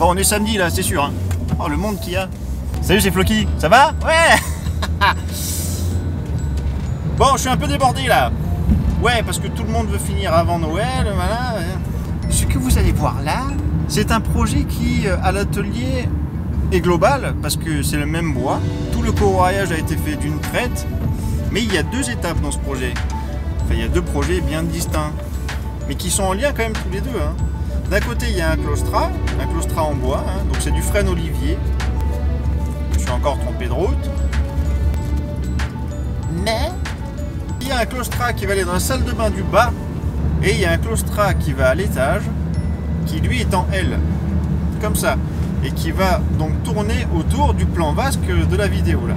Bon, on est samedi là, c'est sûr. Hein. Oh, le monde qu'il y a. Salut, c'est Floki. Ça va? Ouais. Bon, je suis un peu débordé là. Ouais, parce que tout le monde veut finir avant Noël, voilà. Ce que vous allez voir là, c'est un projet qui, à l'atelier, est global, parce que c'est le même bois. Tout le coloriage a été fait d'une traite, mais il y a deux étapes dans ce projet. Enfin, il y a deux projets bien distincts, mais qui sont en lien quand même tous les deux. Hein. D'un côté, il y a un claustrat en bois, hein, donc c'est du frêne olivier. Je suis encore trompé de route. Mais il y a un claustrat qui va aller dans la salle de bain du bas, et il y a un claustrat qui va à l'étage, qui lui est en L, comme ça, et qui va donc tourner autour du plan vasque de la vidéo là.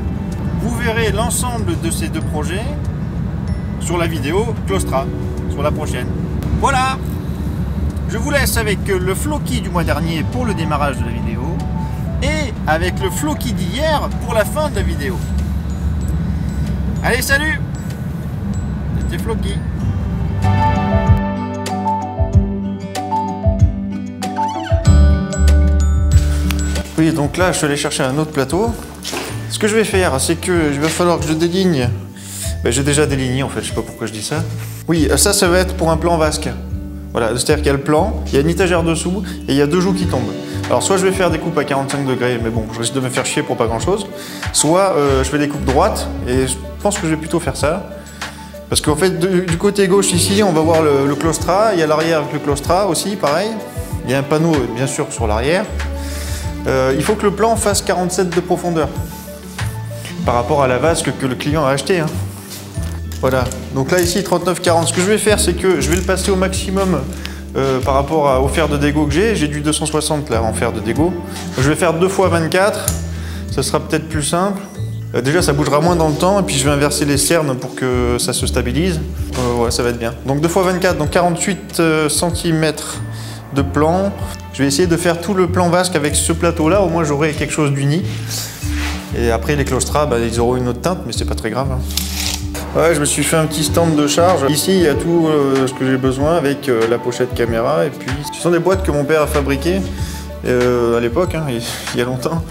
Vous verrez l'ensemble de ces deux projets sur la vidéo claustrat, sur la prochaine. Voilà, je vous laisse avec le Floki du mois dernier pour le démarrage de la vidéo, et avec le Floki d'hier pour la fin de la vidéo. Allez, salut, c'était Floki. Oui, donc là, je suis allé chercher un autre plateau. Ce que je vais faire, c'est que il va falloir que je déligne. Ben, j'ai déjà déligné en fait, je sais pas pourquoi je dis ça. Oui, ça va être pour un plan vasque. Voilà, c'est-à-dire qu'il y a le plan, il y a une étagère dessous et il y a deux joues qui tombent. Alors soit je vais faire des coupes à 45 degrés, mais bon, je risque de me faire chier pour pas grand-chose. Soit je fais des coupes droites et je pense que je vais plutôt faire ça. Parce qu'en fait, du côté gauche ici, on va voir le claustrat. Il y a l'arrière avec le claustrat aussi, pareil. Il y a un panneau, bien sûr, sur l'arrière. Il faut que le plan fasse 47 de profondeur par rapport à la vasque que le client a acheté. Hein. Voilà, donc là ici 39-40. Ce que je vais faire, c'est que je vais le passer au maximum par rapport au fer de dégo que j'ai. J'ai du 260 là en fer de dégo. Je vais faire 2 x 24, ça sera peut-être plus simple. Déjà ça bougera moins dans le temps et puis je vais inverser les cernes pour que ça se stabilise. Ouais, ça va être bien. Donc 2 x 24, donc 48 cm de plan. Je vais essayer de faire tout le plan vasque avec ce plateau là, au moins j'aurai quelque chose d'uni. Et après les claustras, bah, ils auront une autre teinte, mais c'est pas très grave. Hein. Ouais, je me suis fait un petit stand de charge. Ici, il y a tout ce que j'ai besoin avec la pochette caméra. Et puis, ce sont des boîtes que mon père a fabriquées à l'époque, hein, il y a longtemps.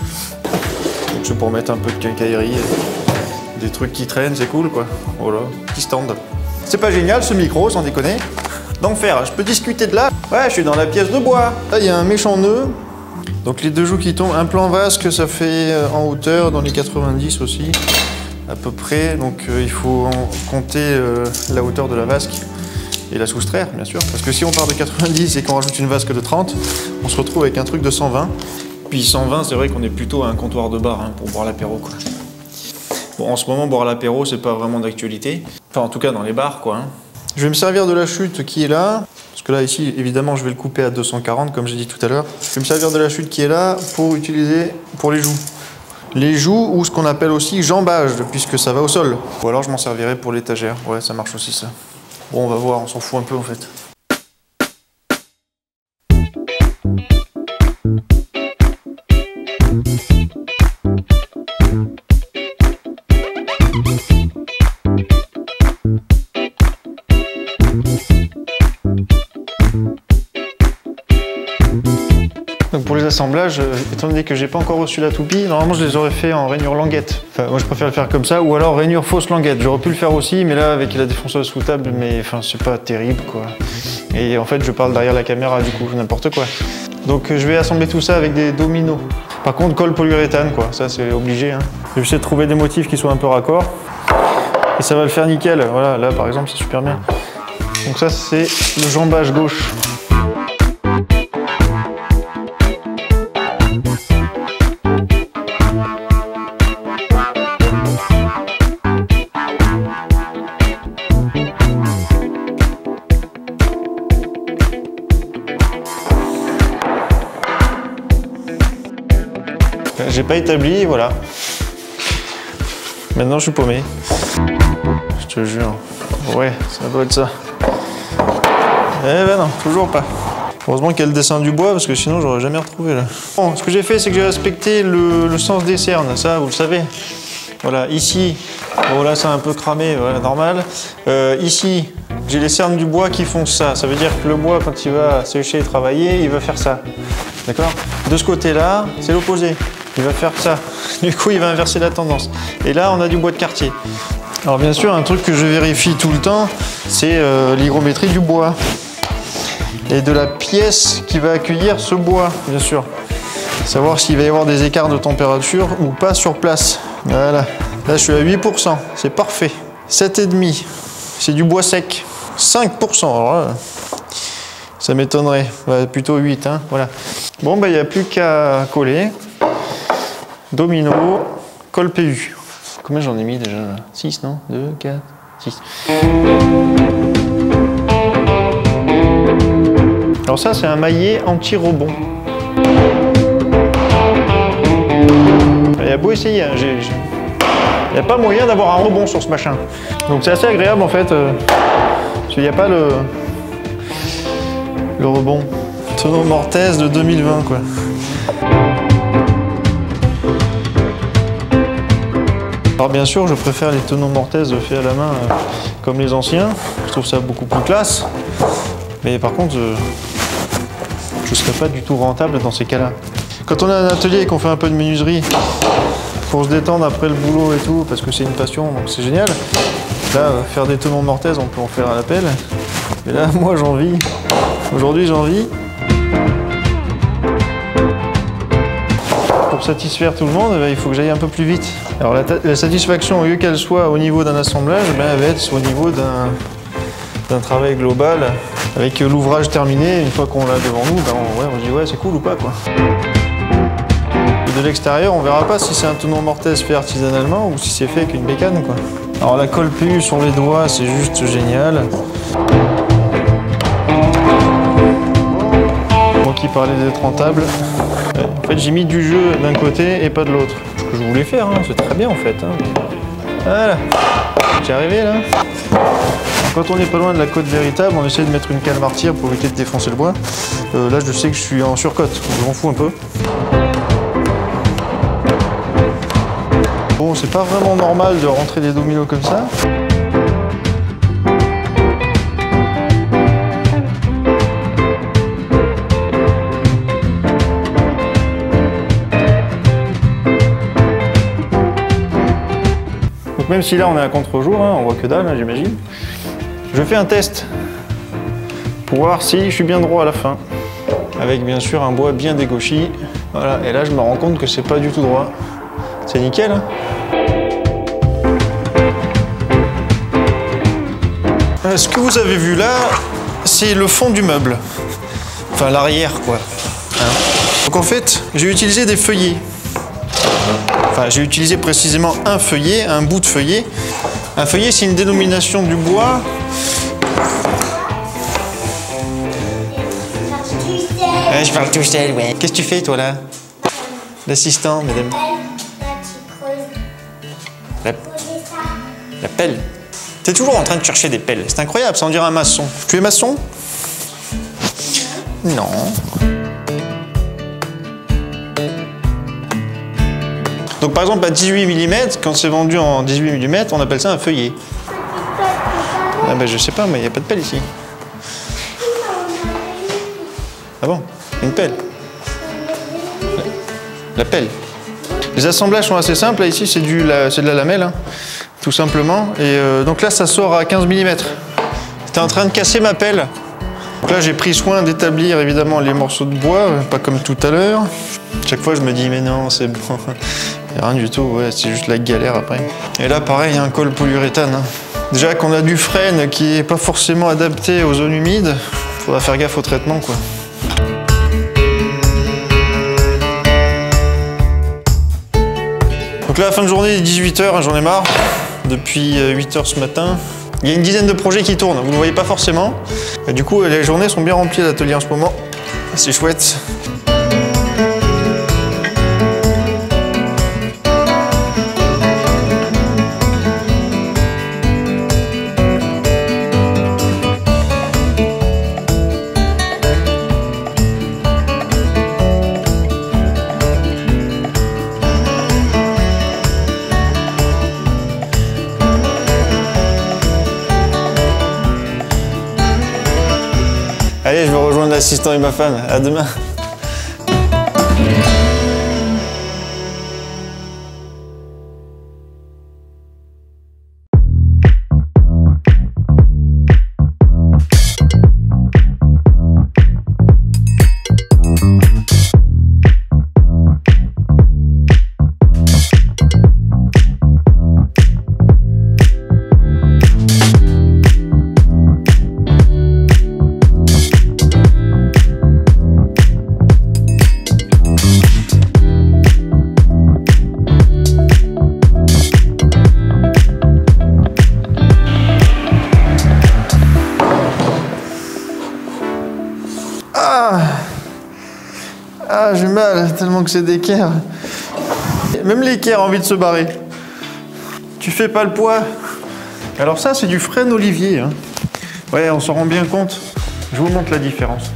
Donc, c'est pour mettre un peu de quincaillerie, des trucs qui traînent, c'est cool quoi. Voilà, petit stand. C'est pas génial ce micro, sans déconner. D'enfer, je peux discuter de là. Ouais, je suis dans la pièce de bois. Là, il y a un méchant nœud. Donc, les deux joues qui tombent. Un plan vasque, ça fait en hauteur, dans les 90 aussi. À peu près, donc il faut compter la hauteur de la vasque et la soustraire bien sûr, parce que si on part de 90 et qu'on rajoute une vasque de 30, on se retrouve avec un truc de 120. Puis 120, c'est vrai qu'on est plutôt à un comptoir de bar hein, pour boire l'apéro quoi. Bon, en ce moment, boire l'apéro, c'est pas vraiment d'actualité. Enfin, en tout cas dans les bars quoi. Hein. Je vais me servir de la chute qui est là, parce que là ici, évidemment, je vais le couper à 240 comme j'ai dit tout à l'heure. Je vais me servir de la chute qui est là pour utiliser pour les joues. Les joues ou ce qu'on appelle aussi jambage, puisque ça va au sol. Ou alors je m'en servirai pour l'étagère. Ouais, ça marche aussi ça. Bon, on va voir, on s'en fout un peu en fait. Donc pour les assemblages, étant donné que j'ai pas encore reçu la toupie, normalement je les aurais fait en rainure languette. Enfin, moi je préfère le faire comme ça, ou alors rainure fausse languette. J'aurais pu le faire aussi, mais là avec la défonceuse sous table, mais enfin c'est pas terrible quoi. Et en fait je parle derrière la caméra du coup, n'importe quoi. Donc je vais assembler tout ça avec des dominos. Par contre colle polyuréthane quoi, ça c'est obligé. Hein. Je vais essayer de trouver des motifs qui soient un peu raccords. Et ça va le faire nickel. Voilà, là par exemple c'est super bien. Donc ça c'est le jambage gauche. J'ai pas établi, voilà. Maintenant je suis paumé. Je te jure. Ouais, ça doit être ça. Eh ben non, toujours pas. Heureusement qu'il y a le dessin du bois parce que sinon j'aurais jamais retrouvé là. Bon, ce que j'ai fait c'est que j'ai respecté le sens des cernes, ça vous le savez. Voilà, ici, bon là c'est un peu cramé, voilà, normal. Ici, j'ai les cernes du bois qui font ça. Ça veut dire que le bois quand il va sécher et travailler, il va faire ça. D'accord? De ce côté-là, c'est l'opposé. Il va faire ça. Du coup, il va inverser la tendance. Et là, on a du bois de quartier. Alors bien sûr, un truc que je vérifie tout le temps, c'est l'hygrométrie du bois. Et de la pièce qui va accueillir ce bois, bien sûr. Savoir s'il va y avoir des écarts de température ou pas sur place. Voilà. Là, je suis à 8%. C'est parfait. 7,5. C'est du bois sec. 5%. Alors là, ça m'étonnerait. Ouais, plutôt 8. Hein. Voilà. Bon, bah, il n'y a plus qu'à coller. Domino, colle PU. Combien j'en ai mis déjà là? 6, non? 2, 4, 6. Alors ça, c'est un maillet anti-rebond. Il y a beau essayer, hein, il n'y a pas moyen d'avoir un rebond sur ce machin. Donc c'est assez agréable en fait, parce qu'il n'y a pas le rebond. Tonneau Mortez de 2020 quoi. Alors bien sûr, je préfère les tonneaux Mortez faits à la main comme les anciens. Je trouve ça beaucoup plus classe. Mais par contre, je ne serais pas du tout rentable dans ces cas-là. Quand on a un atelier et qu'on fait un peu de menuiserie pour se détendre après le boulot et tout, parce que c'est une passion, donc c'est génial. Là, faire des tonneaux Mortez, on peut en faire à la pelle. Mais là, moi, j'en vis. Aujourd'hui, j'en vis. Pour satisfaire tout le monde, il faut que j'aille un peu plus vite. Alors la satisfaction, au lieu qu'elle soit au niveau d'un assemblage, elle va être au niveau d'un travail global, avec l'ouvrage terminé. Une fois qu'on l'a devant nous, on se dit ouais, c'est cool ou pas quoi. De l'extérieur, on verra pas si c'est un tonneau Mortez fait artisanalement ou si c'est fait avec une bécane quoi. Alors la colle PU sur les doigts, c'est juste génial. Moi qui parlais d'être rentable, en fait j'ai mis du jeu d'un côté et pas de l'autre. Ce que je voulais faire, hein, c'est très bien en fait. Hein. Voilà, j'y arrivé là. Quand on n'est pas loin de la côte véritable, on essaie de mettre une cale martyre pour éviter de défoncer le bois. Là je sais que je suis en surcote, je m'en fous un peu. Bon, c'est pas vraiment normal de rentrer des dominos comme ça. Donc même si là on est à contre-jour, hein, on voit que dalle, hein, j'imagine. Je fais un test pour voir si je suis bien droit à la fin. Avec bien sûr un bois bien dégauchi. Voilà, et là je me rends compte que c'est pas du tout droit. C'est nickel, hein. Ce que vous avez vu là, c'est le fond du meuble. Enfin l'arrière quoi. Hein. Donc en fait, j'ai utilisé des feuillets. Enfin, j'ai utilisé précisément un feuillet, un bout de feuillet. Un feuillet, c'est une dénomination du bois. Ouais, je parle tout seul, ouais. Qu'est-ce que tu fais toi là? L'assistant, madame. La pelle. T'es toujours en train de chercher des pelles. C'est incroyable, ça on dirait un maçon. Tu es maçon? Non. Donc par exemple à 18 mm, quand c'est vendu en 18 mm, on appelle ça un feuillet. Ah ben je sais pas, mais il n'y a pas de pelle ici. Ah bon? Une pelle. La pelle. Les assemblages sont assez simples. Là, ici, c'est de la lamelle, hein, tout simplement. Et donc là, ça sort à 15 mm. J'étais en train de casser ma pelle. Donc là, j'ai pris soin d'établir évidemment les morceaux de bois, pas comme tout à l'heure. Chaque fois, je me dis, mais non, c'est bon. Il n'y a rien du tout, ouais, c'est juste la galère après. Et là, pareil, il y a un col polyuréthane. Hein. Déjà qu'on a du frêne qui n'est pas forcément adapté aux zones humides, il faudra faire gaffe au traitement, quoi. Donc là, à la fin de journée, il est 18 h, hein, j'en ai marre. Depuis 8 h ce matin. Il y a une dizaine de projets qui tournent, vous ne le voyez pas forcément. Et du coup, les journées sont bien remplies à l'atelier en ce moment. C'est chouette. Allez, je vais rejoindre l'assistant et ma femme. À demain. Ah, ah j'ai mal, tellement que c'est d'équerre. Même l'équerre a envie de se barrer. Tu fais pas le poids. Alors ça, c'est du frêne olivier. Hein. Ouais, on s'en rend bien compte. Je vous montre la différence.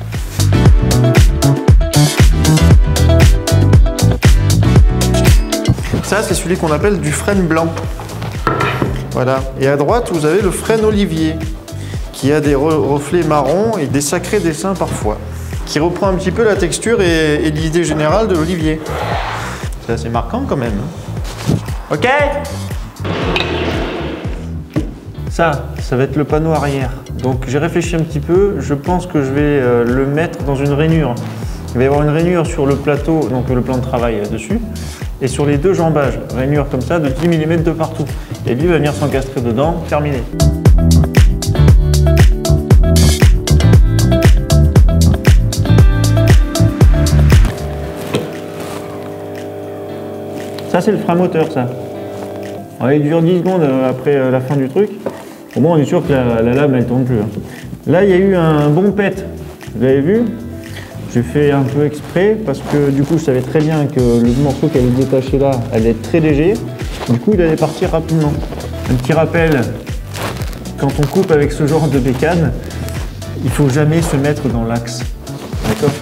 Ça, c'est celui qu'on appelle du frêne blanc. Voilà. Et à droite, vous avez le frêne olivier, qui a des reflets marrons et des sacrés dessins parfois, qui reprend un petit peu la texture et l'idée générale de l'olivier. C'est assez marquant quand même. Ok. Ça va être le panneau arrière. Donc j'ai réfléchi un petit peu, je pense que je vais le mettre dans une rainure. Il va y avoir une rainure sur le plateau, donc le plan de travail dessus, et sur les deux jambages, rainure comme ça de 10 mm de partout. Et lui va venir s'encastrer dedans, terminé. Ça c'est le frein moteur ça. Alors, il dure 10 secondes après la fin du truc. Au moins on est sûr que la lame elle tourne plus. Hein. Là il y a eu un bon pet, vous avez vu? J'ai fait un peu exprès parce que du coup je savais très bien que le morceau qui allait détacher là allait être très léger. Du coup il allait partir rapidement. Un petit rappel, quand on coupe avec ce genre de bécane, il ne faut jamais se mettre dans l'axe. D'accord?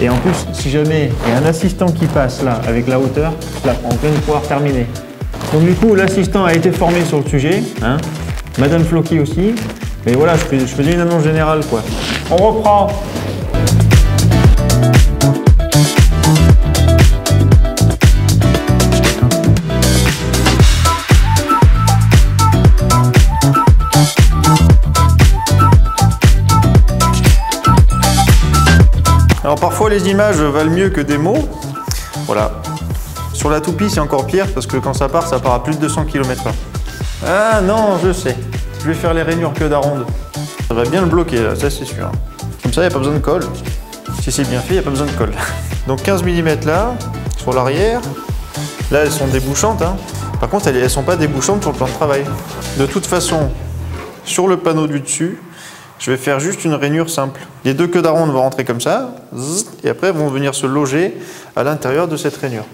Et en plus, si jamais il y a un assistant qui passe là avec la hauteur, là en pleine poire terminée. Donc du coup l'assistant a été formé sur le sujet, hein. Madame Floki aussi. Mais voilà, je faisais une annonce générale quoi. On reprend. Alors parfois les images valent mieux que des mots. Voilà. Sur la toupie c'est encore pire parce que quand ça part à plus de 200 km/h. Ah non, je sais. Je vais faire les rainures queue d'aronde. Ça va bien le bloquer là, ça c'est sûr. Comme ça il n'y a pas besoin de colle. Si c'est bien fait, il n'y a pas besoin de colle. Donc 15 mm là, sur l'arrière. Là elles sont débouchantes. Hein. Par contre elles ne sont pas débouchantes sur le plan de travail. De toute façon, sur le panneau du dessus, je vais faire juste une rainure simple. Les deux queues d'aronde vont rentrer comme ça, et après vont venir se loger à l'intérieur de cette rainure.